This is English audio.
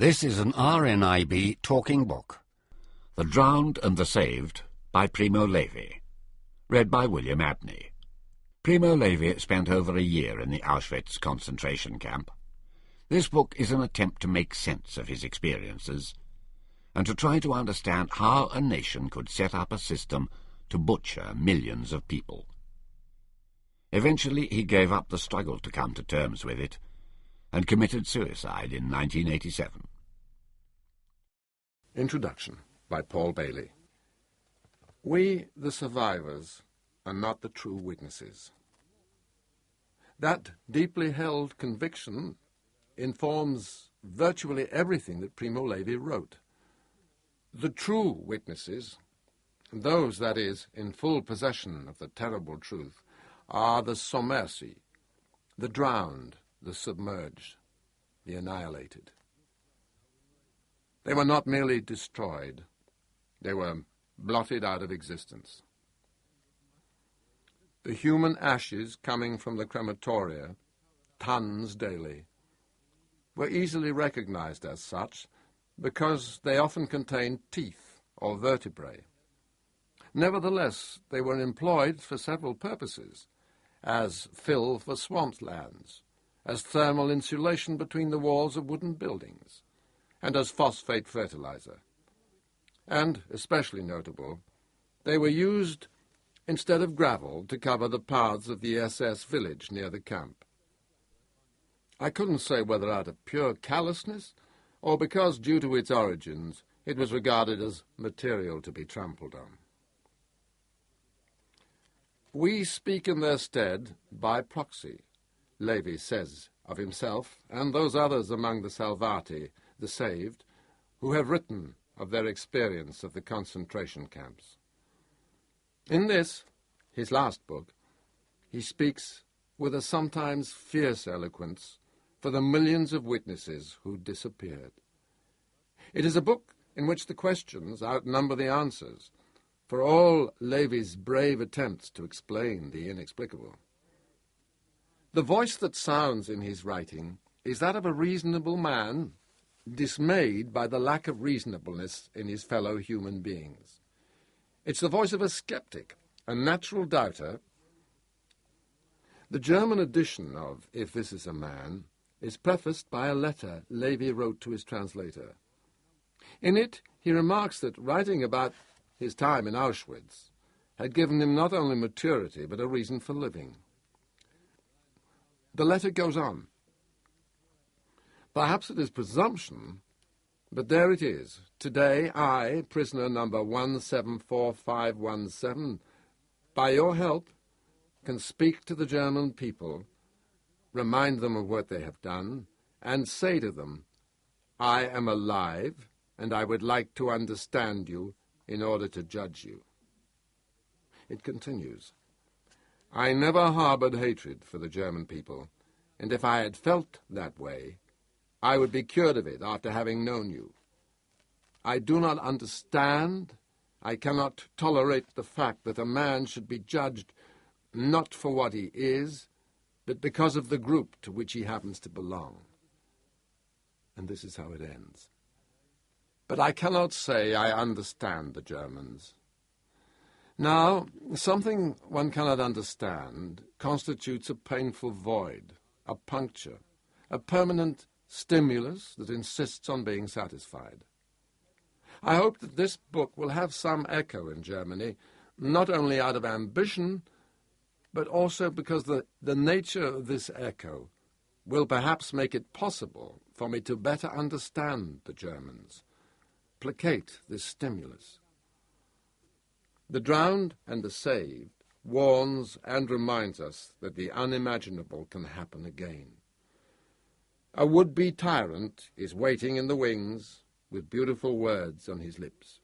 This is an RNIB talking book. The Drowned and the Saved by Primo Levi. Read by William Abney. Primo Levi spent over a year in the Auschwitz concentration camp. This book is an attempt to make sense of his experiences and to try to understand how a nation could set up a system to butcher millions of people. Eventually he gave up the struggle to come to terms with it and committed suicide in 1987. Introduction by Paul Bailey. We, the survivors, are not the true witnesses. That deeply held conviction informs virtually everything that Primo Levi wrote. The true witnesses, those, that is, in full possession of the terrible truth, are the sommersi, the drowned, the submerged, the annihilated. They were not merely destroyed, they were blotted out of existence. The human ashes coming from the crematoria, tons daily, were easily recognized as such because they often contained teeth or vertebrae. Nevertheless, they were employed for several purposes, as fill for swamped lands, as thermal insulation between the walls of wooden buildings, and as phosphate fertilizer. And, especially notable, they were used instead of gravel to cover the paths of the SS village near the camp. I couldn't say whether out of pure callousness or because, due to its origins, it was regarded as material to be trampled on. We speak in their stead by proxy, Levi says of himself and those others among the salvati, the saved, who have written of their experience of the concentration camps. In this, his last book, he speaks with a sometimes fierce eloquence for the millions of witnesses who disappeared. It is a book in which the questions outnumber the answers, for all Levi's brave attempts to explain the inexplicable. The voice that sounds in his writing is that of a reasonable man, dismayed by the lack of reasonableness in his fellow human beings. It's the voice of a skeptic, a natural doubter. The German edition of If This Is a Man is prefaced by a letter Levi wrote to his translator. In it, he remarks that writing about his time in Auschwitz had given him not only maturity, but a reason for living. The letter goes on. Perhaps it is presumption, but there it is. Today I, prisoner number 174517, by your help, can speak to the German people, remind them of what they have done, and say to them, I am alive, and I would like to understand you in order to judge you. It continues. I never harbored hatred for the German people, and if I had felt that way, I would be cured of it after having known you. I do not understand, I cannot tolerate the fact that a man should be judged not for what he is, but because of the group to which he happens to belong. And this is how it ends. But I cannot say I understand the Germans. Now, something one cannot understand constitutes a painful void, a puncture, a permanent stimulus that insists on being satisfied. I hope that this book will have some echo in Germany, not only out of ambition, but also because the nature of this echo will perhaps make it possible for me to better understand the Germans, placate this stimulus. The Drowned and the Saved warns and reminds us that the unimaginable can happen again. A would-be tyrant is waiting in the wings with beautiful words on his lips.